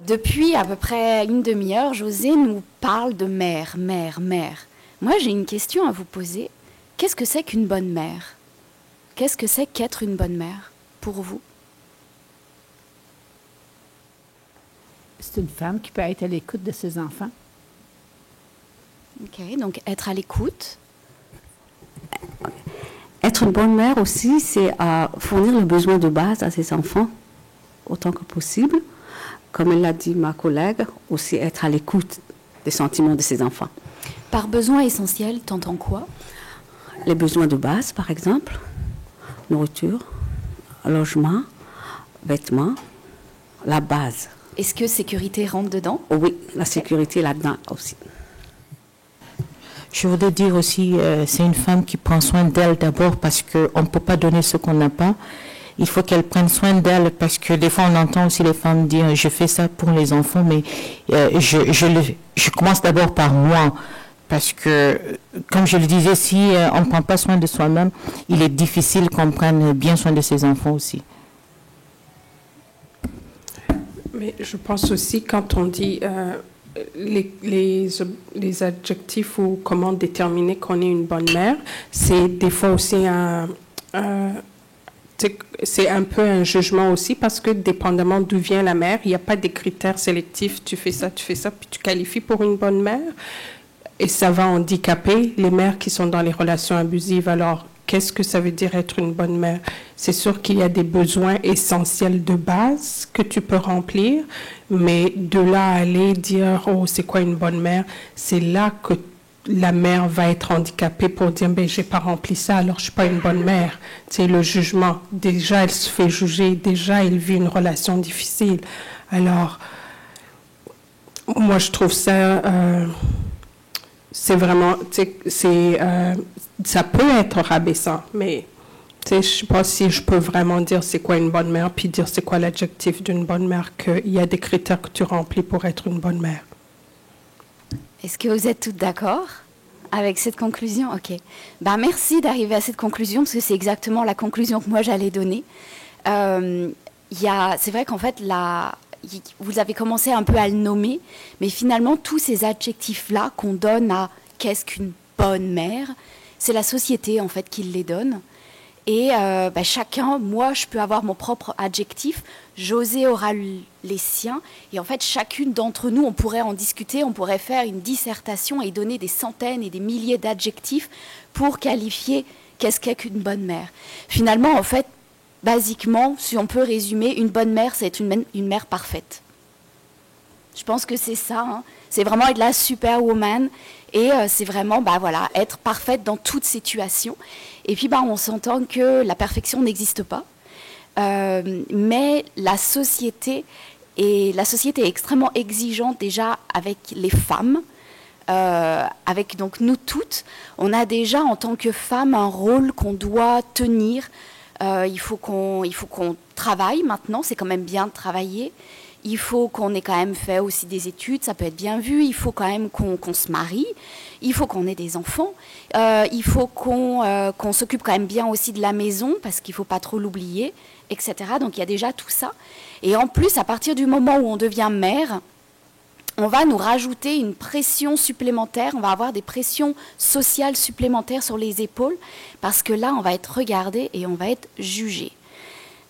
Depuis à peu près une demi-heure, José nous parle de mère. Moi, j'ai une question à vous poser. Qu'est-ce que c'est qu'une bonne mère? Qu'est-ce que c'est qu'être une bonne mère pour vous? C'est une femme qui peut être à l'écoute de ses enfants. Ok, donc être à l'écoute. Être une bonne mère aussi, c'est fournir le besoin de base à ses enfants autant que possible. Comme l'a dit ma collègue, aussi être à l'écoute des sentiments de ses enfants. Par besoin essentiel, t'entends quoi? Les besoins de base, par exemple, nourriture, logement, vêtements, la base. Est-ce que sécurité rentre dedans? Oui, la sécurité là-dedans aussi. Je voudrais dire aussi, c'est une femme qui prend soin d'elle d'abord parce qu'on ne peut pas donner ce qu'on n'a pas. Il faut qu'elle prenne soin d'elle parce que des fois on entend aussi les femmes dire je fais ça pour les enfants, mais je commence d'abord par moi. Parce que, comme je le disais, si on ne prend pas soin de soi-même, il est difficile qu'on prenne bien soin de ses enfants aussi. Mais je pense aussi quand on dit les adjectifs ou comment déterminer qu'on est une bonne mère, c'est des fois aussi c'est un peu un jugement aussi parce que dépendamment d'où vient la mère, il n'y a pas des critères sélectifs, tu fais ça, puis tu qualifies pour une bonne mère. Et ça va handicaper les mères qui sont dans les relations abusives. Alors, qu'est-ce que ça veut dire être une bonne mère? C'est sûr qu'il y a des besoins essentiels de base que tu peux remplir, mais de là à aller dire, oh, c'est quoi une bonne mère? C'est là que la mère va être handicapée pour dire, ben, j'ai pas rempli ça, alors je suis pas une bonne mère. C'est le jugement. Déjà, elle se fait juger. Déjà, elle vit une relation difficile. Alors, moi, je trouve ça... c'est vraiment, ça peut être rabaissant, mais je ne sais pas si je peux vraiment dire c'est quoi une bonne mère, puis dire c'est quoi l'adjectif d'une bonne mère, qu'il y a des critères que tu remplis pour être une bonne mère. Est-ce que vous êtes toutes d'accord avec cette conclusion? Ok. Ben, merci d'arriver à cette conclusion, parce que c'est exactement la conclusion que moi j'allais donner. C'est vrai qu'en fait, vous avez commencé un peu à le nommer, mais finalement, tous ces adjectifs-là qu'on donne à qu'est-ce qu'une bonne mère, c'est la société, en fait, qui les donne. Et chacun, moi, je peux avoir mon propre adjectif, José aura les siens, et en fait, chacune d'entre nous, on pourrait en discuter, on pourrait faire une dissertation et donner des centaines et des milliers d'adjectifs pour qualifier qu'est-ce qu'est qu'une bonne mère. Finalement, en fait, basiquement, si on peut résumer, une bonne mère, c'est une mère parfaite. Je pense que c'est ça. Hein. C'est vraiment être la superwoman et c'est vraiment être parfaite dans toute situation. Et puis, on s'entend que la perfection n'existe pas. Mais la société est extrêmement exigeante déjà avec les femmes. Avec donc nous toutes, on a déjà en tant que femme un rôle qu'on doit tenir. Il faut qu'on travaille maintenant, c'est quand même bien de travailler. Il faut qu'on ait quand même fait aussi des études, ça peut être bien vu. Il faut quand même qu'on se marie. Il faut qu'on ait des enfants. Il faut qu'on s'occupe quand même bien aussi de la maison, parce qu'il ne faut pas trop l'oublier, etc. Donc il y a déjà tout ça. Et en plus, à partir du moment où on devient mère, on va nous rajouter une pression supplémentaire, on va avoir des pressions sociales supplémentaires sur les épaules, parce que là, on va être regardé et on va être jugé.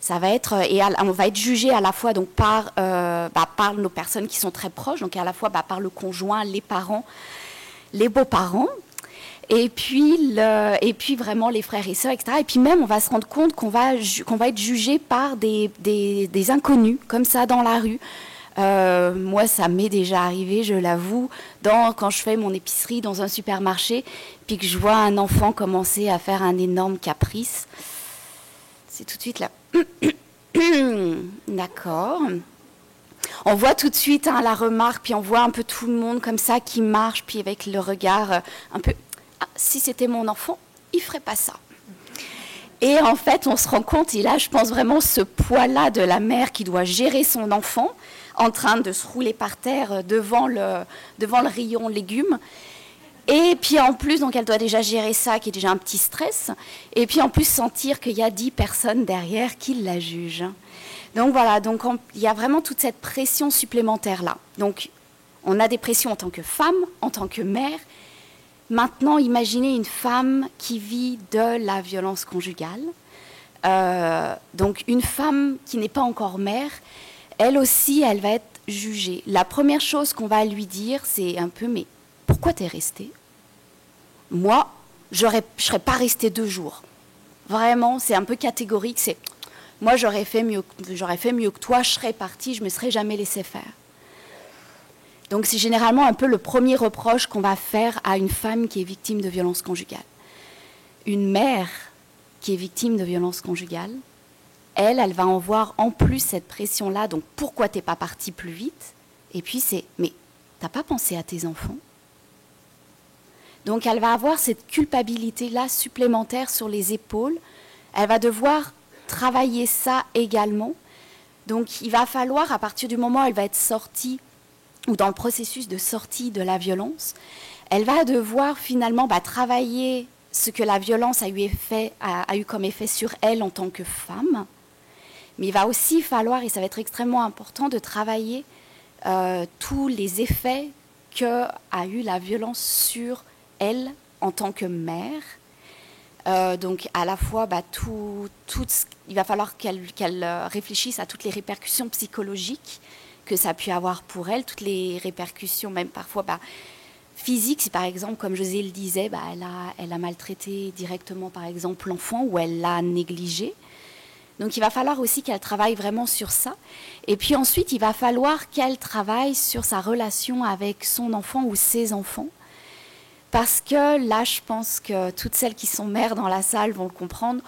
Ça va être, on va être jugé à la fois donc, par nos personnes qui sont très proches, donc à la fois par le conjoint, les parents, les beaux-parents, et puis vraiment les frères et sœurs, etc. Et puis même, on va se rendre compte qu'on va être jugé par des inconnus, comme ça, dans la rue. Moi, ça m'est déjà arrivé, je l'avoue, quand je fais mon épicerie dans un supermarché, puis que je vois un enfant commencer à faire un énorme caprice. C'est tout de suite là. D'accord. On voit tout de suite la remarque, puis on voit un peu tout le monde comme ça qui marche, puis avec le regard un peu... Ah, si c'était mon enfant, il ne ferait pas ça. Et en fait, on se rend compte, et là, je pense vraiment ce poids-là de la mère qui doit gérer son enfant, en train de se rouler par terre devant le rayon légumes. Et puis en plus, donc elle doit déjà gérer ça, qui est déjà un petit stress. Et puis en plus, sentir qu'il y a 10 personnes derrière qui la jugent. Donc voilà, donc il y a vraiment toute cette pression supplémentaire-là. Donc on a des pressions en tant que femme, en tant que mère. Maintenant, imaginez une femme qui vit de la violence conjugale. Donc une femme qui n'est pas encore mère, elle aussi, elle va être jugée. La première chose qu'on va lui dire, c'est un peu, mais pourquoi t'es restée? Moi, je ne serais pas restée 2 jours. Vraiment, c'est un peu catégorique. C'est moi, j'aurais fait mieux que toi, je serais partie, je ne me serais jamais laissée faire. Donc c'est généralement un peu le premier reproche qu'on va faire à une femme qui est victime de violence conjugale. Une mère qui est victime de violence conjugale, elle va en voir en plus cette pression-là. Donc pourquoi t'es pas partie plus vite? Et puis c'est, mais t'as pas pensé à tes enfants? Donc elle va avoir cette culpabilité-là supplémentaire sur les épaules. Elle va devoir travailler ça également. Donc il va falloir, à partir du moment où elle va être sortie, ou dans le processus de sortie de la violence, elle va devoir finalement travailler ce que la violence a eu comme effet sur elle en tant que femme. Mais il va aussi falloir, et ça va être extrêmement important, de travailler tous les effets qu'a eu la violence sur elle en tant que mère. Donc à la fois, il va falloir qu'elle réfléchisse à toutes les répercussions psychologiques que ça a pu avoir pour elle, toutes les répercussions, même parfois physiques. Si par exemple, comme José le disait, elle a maltraité directement par exemple l'enfant ou elle l'a négligé. Donc il va falloir aussi qu'elle travaille vraiment sur ça. Et puis ensuite, il va falloir qu'elle travaille sur sa relation avec son enfant ou ses enfants. Parce que là, je pense que toutes celles qui sont mères dans la salle vont le comprendre.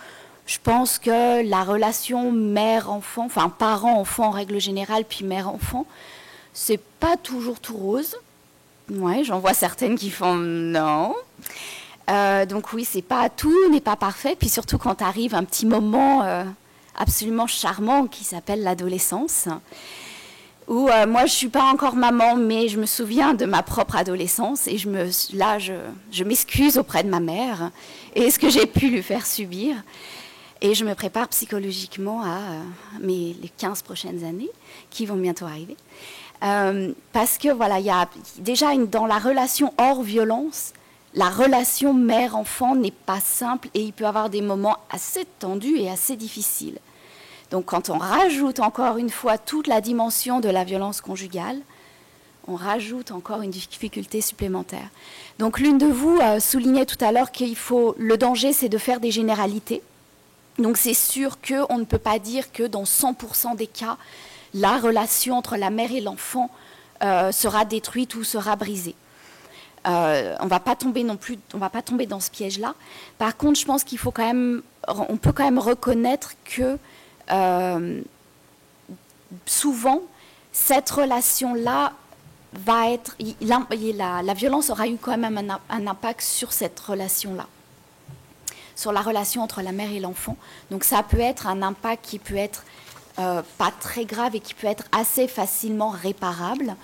Je pense que la relation mère-enfant, enfin parent-enfant en règle générale, puis mère-enfant, c'est pas toujours tout rose. Ouais, j'en vois certaines qui font non. Donc oui, tout n'est pas parfait. Puis surtout quand arrive un petit moment absolument charmant qui s'appelle l'adolescence, où moi je suis pas encore maman, mais je me souviens de ma propre adolescence et je m'excuse auprès de ma mère et ce que j'ai pu lui faire subir. Et je me prépare psychologiquement à les 15 prochaines années qui vont bientôt arriver. Parce que voilà, il y a déjà dans la relation hors violence, la relation mère-enfant n'est pas simple et il peut y avoir des moments assez tendus et assez difficiles. Donc quand on rajoute encore une fois toute la dimension de la violence conjugale, on rajoute encore une difficulté supplémentaire. Donc l'une de vous soulignait tout à l'heure le danger, c'est de faire des généralités. Donc c'est sûr qu'on ne peut pas dire que dans 100% des cas, la relation entre la mère et l'enfant sera détruite ou sera brisée. On ne va pas tomber dans ce piège-là. Par contre, je pense on peut quand même reconnaître que souvent, cette relation-là va être... La violence aura eu quand même un impact sur cette relation-là, sur la relation entre la mère et l'enfant. Donc ça peut être un impact qui peut être pas très grave et qui peut être assez facilement réparable.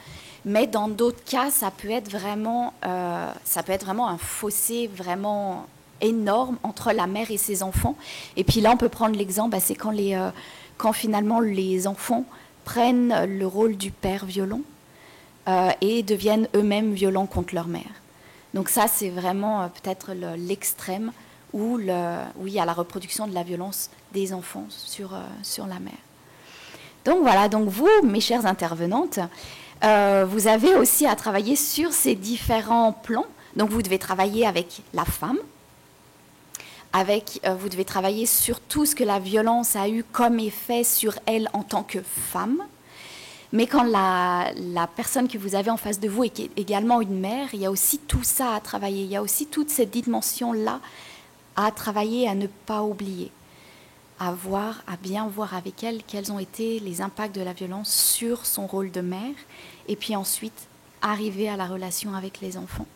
Mais dans d'autres cas, ça peut être vraiment un fossé vraiment énorme entre la mère et ses enfants. Et puis là, on peut prendre l'exemple, c'est quand finalement les enfants prennent le rôle du père violent et deviennent eux-mêmes violents contre leur mère. Donc ça, c'est vraiment peut-être l'extrême où il y a la reproduction de la violence des enfants sur la mère. Donc voilà, donc vous, mes chères intervenantes, vous avez aussi à travailler sur ces différents plans. Donc vous devez travailler avec la femme, vous devez travailler sur tout ce que la violence a eu comme effet sur elle en tant que femme. Mais quand la personne que vous avez en face de vous est également une mère, il y a aussi tout ça à travailler. Il y a aussi toute cette dimension-là à travailler, à ne pas oublier, à bien voir avec elle quels ont été les impacts de la violence sur son rôle de mère, et puis ensuite arriver à la relation avec les enfants.